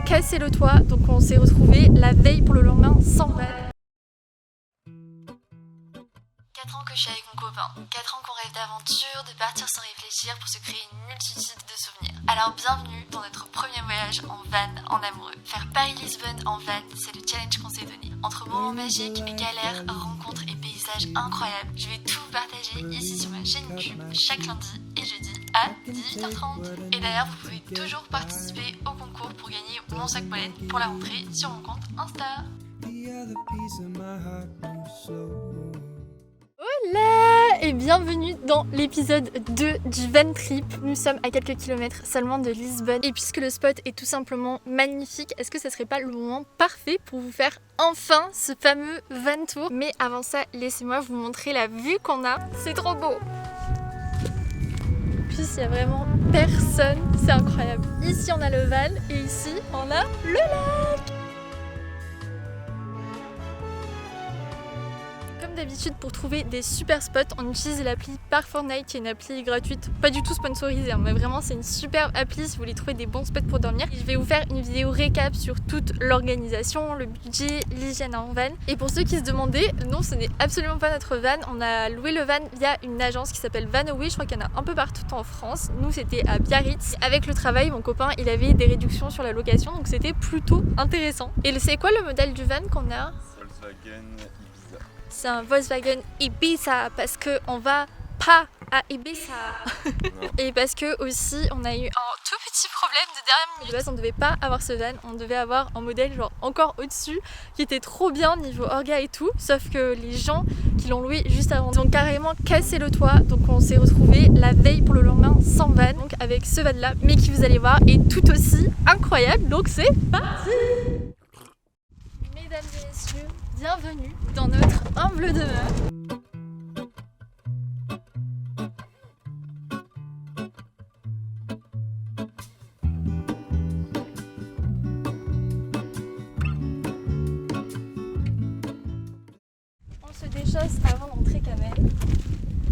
Casser le toit, donc on s'est retrouvés la veille pour le lendemain sans van. 4 ans que je suis avec mon copain, 4 ans qu'on rêve d'aventure, de partir sans réfléchir pour se créer une multitude de souvenirs. Alors bienvenue dans notre premier voyage en van en amoureux. Faire Paris-Lisbonne en van, c'est le challenge qu'on s'est donné. Entre moments magiques, galères, rencontres et paysages incroyables, je vais tout vous partager ici sur ma chaîne YouTube chaque lundi et jeudi à 18h30. Et d'ailleurs, vous pouvez toujours participer au concours pour gagner mon sac molette pour la rentrée sur mon compte Insta. Hola et bienvenue dans l'épisode 2 du van trip. Nous sommes à quelques kilomètres seulement de Lisbonne et puisque le spot est tout simplement magnifique, est-ce que ça serait pas le moment parfait pour vous faire enfin ce fameux van tour? Mais avant ça, laissez-moi vous montrer la vue qu'on a, c'est trop beau! Puis il y a vraiment personne, c'est incroyable. Ici on a le van et ici on a le lac. Comme d'habitude, pour trouver des super spots, on utilise l'appli Park4Night qui est une appli gratuite, pas du tout sponsorisée, mais vraiment c'est une superbe appli si vous voulez trouver des bons spots pour dormir. Et je vais vous faire une vidéo récap sur toute l'organisation, le budget, l'hygiène en van. Et pour ceux qui se demandaient, non, ce n'est absolument pas notre van. On a loué le van via une agence qui s'appelle Vanaway, je crois qu'il y en a un peu partout en France. Nous, c'était à Biarritz. Avec le travail, mon copain, il avait des réductions sur la location, donc c'était plutôt intéressant. Et c'est quoi le modèle du van qu'on a? Volkswagen Ibiza. C'est un Volkswagen Ibiza parce que on va pas à Ibiza. Et parce que aussi on a eu un tout petit problème de dernière minute. De base on devait pas avoir ce van, on devait avoir un modèle genre encore au-dessus qui était trop bien niveau orga et tout. Sauf que les gens qui l'ont loué juste avant ils ont carrément cassé le toit. Donc on s'est retrouvés la veille pour le lendemain sans van, donc avec ce van là, mais qui vous allez voir est tout aussi incroyable. Donc c'est parti. Mesdames et messieurs, bienvenue dans notre humble demeure. On se déchausse avant d'entrer quand même.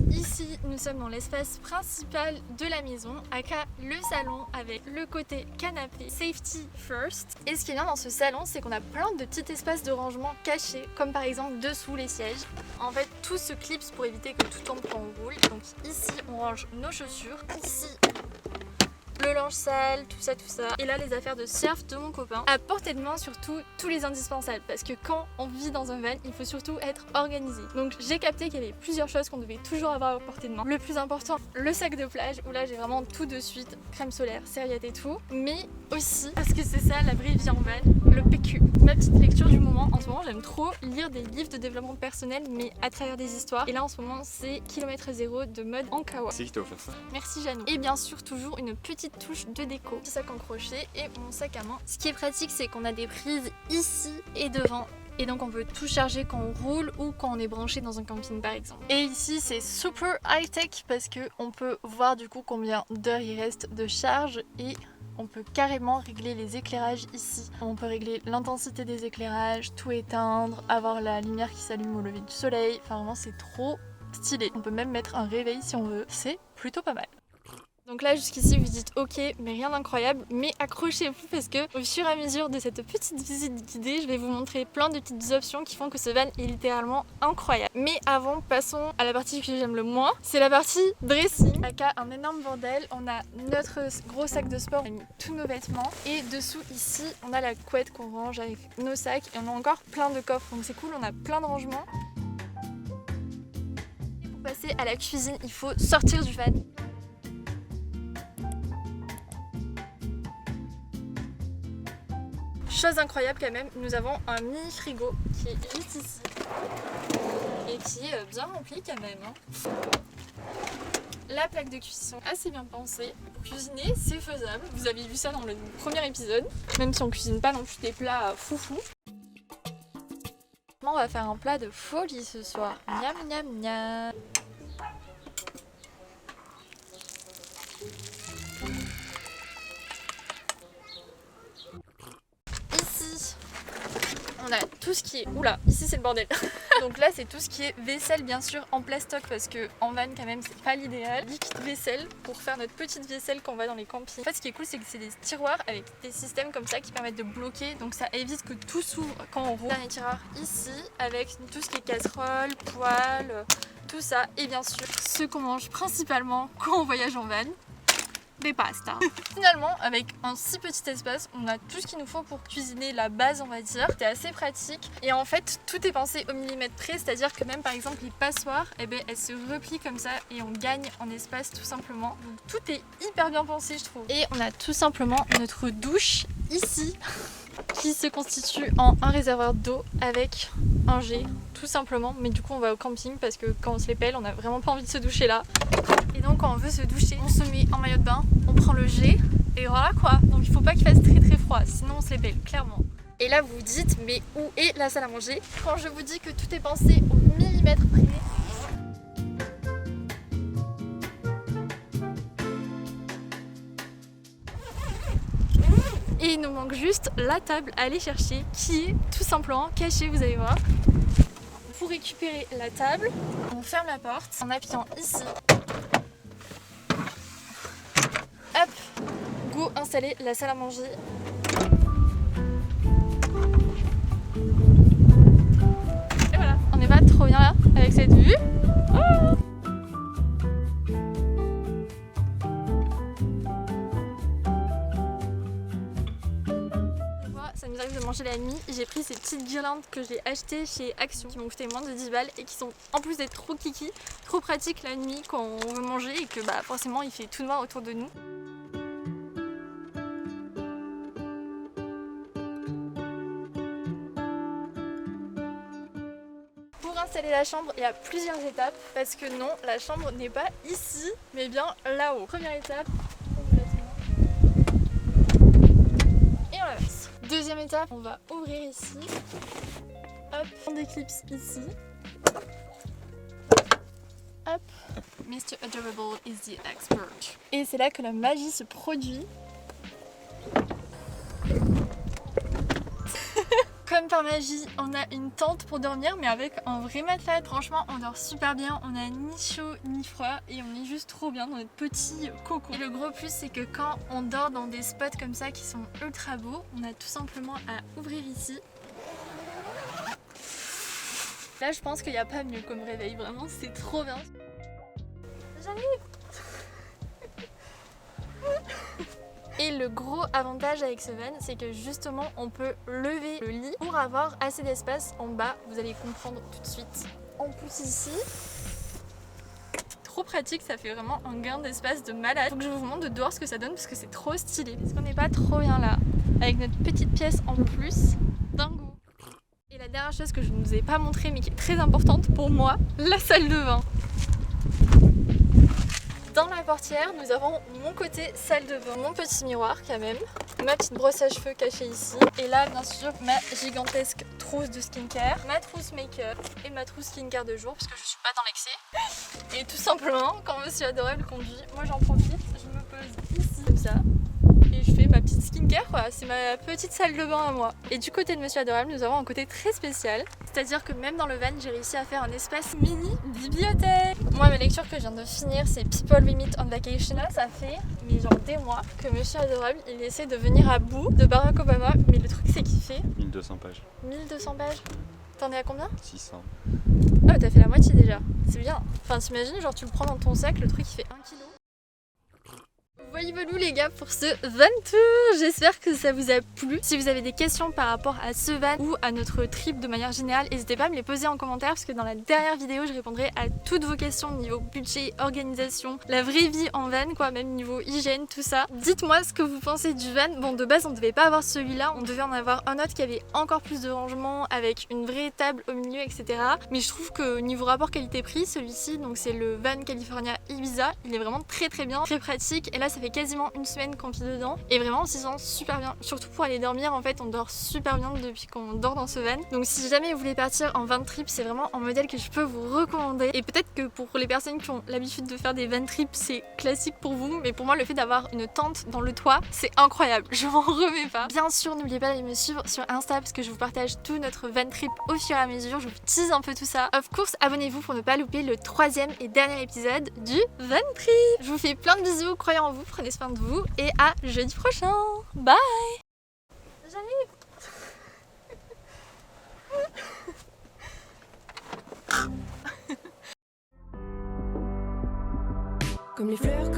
Ici, nous sommes dans l'espace principal de la maison, aka le salon avec le côté canapé, safety first. Et ce qui est bien dans ce salon, c'est qu'on a plein de petits espaces de rangement cachés, comme par exemple dessous les sièges. En fait, tout se clipse pour éviter que tout tombe quand on roule. Donc ici, on range nos chaussures. Ici, le linge sale, tout ça. Et là, les affaires de surf de mon copain. À portée de main, surtout, tous les indispensables. Parce que quand on vit dans un van, il faut surtout être organisé. Donc j'ai capté qu'il y avait plusieurs choses qu'on devait toujours avoir à portée de main. Le plus important, le sac de plage, où là j'ai vraiment tout de suite, crème solaire, serviette et tout. Mais aussi, parce que c'est ça la vraie vie en van, le PQ. Ma petite lecture du moment. En ce moment, j'aime trop lire des livres de développement personnel, mais à travers des histoires. Et là, en ce moment, c'est Kilomètre Zéro de Mode Ankawa. C'est qui t'a offert ça? Merci Jeannot. Et bien sûr, toujours une petite touche de déco. Petit sac en crochet et mon sac à main. Ce qui est pratique, c'est qu'on a des prises ici et devant. Et donc on peut tout charger quand on roule ou quand on est branché dans un camping par exemple. Et ici c'est super high tech parce que on peut voir du coup combien d'heures il reste de charge et on peut carrément régler les éclairages ici. On peut régler l'intensité des éclairages, tout éteindre, avoir la lumière qui s'allume au lever du soleil. Enfin vraiment c'est trop stylé. On peut même mettre un réveil si on veut. C'est plutôt pas mal. Donc là jusqu'ici vous dites ok mais rien d'incroyable, mais accrochez-vous parce que au fur et à mesure de cette petite visite guidée je vais vous montrer plein de petites options qui font que ce van est littéralement incroyable. Mais avant passons à la partie que j'aime le moins, c'est la partie dressing. Aka un énorme bordel, on a notre gros sac de sport, on a mis tous nos vêtements et dessous ici on a la couette qu'on range avec nos sacs et on a encore plein de coffres donc c'est cool, on a plein de rangements. Et pour passer à la cuisine il faut sortir du van. Chose incroyable quand même, nous avons un mini frigo qui est juste ici et qui est bien rempli quand même. La plaque de cuisson assez bien pensée. Pour cuisiner, c'est faisable. Vous avez vu ça dans le premier épisode, même si on cuisine pas non plus des plats foufou. On va faire un plat de folie ce soir. Miam miam miam. on a tout ce qui est... Oula, ici c'est le bordel. Donc là c'est tout ce qui est vaisselle bien sûr en plastoc parce que en van quand même c'est pas l'idéal. Liquide vaisselle pour faire notre petite vaisselle quand on va dans les campings. En fait ce qui est cool c'est que c'est des tiroirs avec des systèmes comme ça qui permettent de bloquer. Donc ça évite que tout s'ouvre quand on roule. Dernier tiroir ici avec tout ce qui est casserole, poêle, tout ça. Et bien sûr ce qu'on mange principalement quand on voyage en van. Des pastas. Finalement, avec un si petit espace, on a tout ce qu'il nous faut pour cuisiner la base, on va dire. C'est assez pratique et en fait, tout est pensé au millimètre près, c'est-à-dire que même par exemple les passoires, eh ben, elles se replient comme ça et on gagne en espace tout simplement. Donc tout est hyper bien pensé, je trouve. Et on a tout simplement notre douche ici qui se constitue en un réservoir d'eau avec un jet, tout simplement. Mais du coup, on va au camping parce que quand on se les pèle, on n'a vraiment pas envie de se doucher là. Et donc quand on veut se doucher, on se met en maillot de bain, on prend le jet et voilà quoi. Donc il faut pas qu'il fasse très très froid, sinon on se les pèle, clairement. Et là vous vous dites, mais où est la salle à manger? Quand je vous dis que tout est pensé au millimètre près. Et il nous manque juste la table à aller chercher qui est tout simplement cachée, vous allez voir. Pour récupérer la table, on ferme la porte en appuyant ici. Hop, go installer la salle à manger. Et voilà, on est pas trop bien là avec cette vue. Oh, ça nous arrive de manger la nuit. J'ai pris ces petites guirlandes que j'ai achetées chez Action qui m'ont coûté moins de 10 balles et qui sont en plus d'être trop kiki, trop pratiques la nuit quand on veut manger et que bah forcément il fait tout noir autour de nous. Pour installer la chambre, il y a plusieurs étapes parce que non, la chambre n'est pas ici mais bien là-haut. Première étape, et on la verse. Deuxième étape, on va ouvrir ici. Hop, on déclipse ici. Hop. Mr. Adorable is the expert. Et c'est là que la magie se produit. Comme par magie, on a une tente pour dormir mais avec un vrai matelas. Franchement, on dort super bien, on a ni chaud ni froid et on est juste trop bien dans notre petit cocon. Et le gros plus, c'est que quand on dort dans des spots comme ça qui sont ultra beaux, on a tout simplement à ouvrir ici. Là, je pense qu'il n'y a pas mieux comme réveil, vraiment, c'est trop bien. J'arrive. Et le gros avantage avec ce van, c'est que justement on peut lever le lit pour avoir assez d'espace en bas, vous allez comprendre tout de suite. En plus ici, trop pratique, ça fait vraiment un gain d'espace de malade. Faut que je vous montre de dehors ce que ça donne parce que c'est trop stylé. Parce qu'on n'est pas trop bien là, avec notre petite pièce en plus, dingo. Et la dernière chose que je ne vous ai pas montrée mais qui est très importante pour moi, la salle de bain. Dans la portière, nous avons mon côté salle de bain, mon petit miroir quand même, ma petite brosse à cheveux cachée ici, et là bien sûr ma gigantesque trousse de skincare, ma trousse make-up et ma trousse skincare de jour parce que je suis pas dans l'excès. Et tout simplement, quand Monsieur Adorable conduit, moi j'en profite, je me pose ici comme ça et je fais ma petite skincare quoi, c'est ma petite salle de bain à moi. Et du côté de Monsieur Adorable, nous avons un côté très spécial, c'est-à-dire que même dans le van, j'ai réussi à faire un espace mini bibliothèque. Moi, ma lecture que je viens de finir, c'est People We Meet on Vacation. Là, ça fait mais genre des mois que Monsieur Adorable, il essaie de venir à bout de Barack Obama, mais le truc c'est qu'il fait 1200 pages. 1200 pages. T'en es à combien? 600. Ah, t'as fait la moitié déjà. C'est bien. Enfin, t'imagines, genre tu le prends dans ton sac, le truc il fait 1 kg. Voilà les gars pour ce van tour, j'espère que ça vous a plu. Si vous avez des questions par rapport à ce van ou à notre trip de manière générale, n'hésitez pas à me les poser en commentaire parce que dans la dernière vidéo je répondrai à toutes vos questions niveau budget, organisation, la vraie vie en van quoi, même niveau hygiène, tout ça. Dites-moi ce que vous pensez du van. Bon, de base on devait pas avoir celui-là, on devait en avoir un autre qui avait encore plus de rangement avec une vraie table au milieu, etc. Mais je trouve que niveau rapport qualité-prix, celui-ci, donc c'est le van California Ibiza, il est vraiment très bien, très pratique et là ça fait fait quasiment une semaine qu'on vit dedans et vraiment on s'y sent super bien. Surtout pour aller dormir, en fait on dort super bien depuis qu'on dort dans ce van. Donc si jamais vous voulez partir en van trip, c'est vraiment un modèle que je peux vous recommander. Et peut-être que pour les personnes qui ont l'habitude de faire des van trips, c'est classique pour vous, mais pour moi le fait d'avoir une tente dans le toit, c'est incroyable, je m'en remets pas. Bien sûr, n'oubliez pas d'aller me suivre sur Insta parce que je vous partage tout notre van trip au fur et à mesure, je vous tease un peu tout ça. Of course, abonnez-vous pour ne pas louper le 3e et dernier épisode du van trip. Je vous fais plein de bisous, croyez en vous, prenez soin de vous et à jeudi prochain. Bye. J'arrive. Comme les fleurs,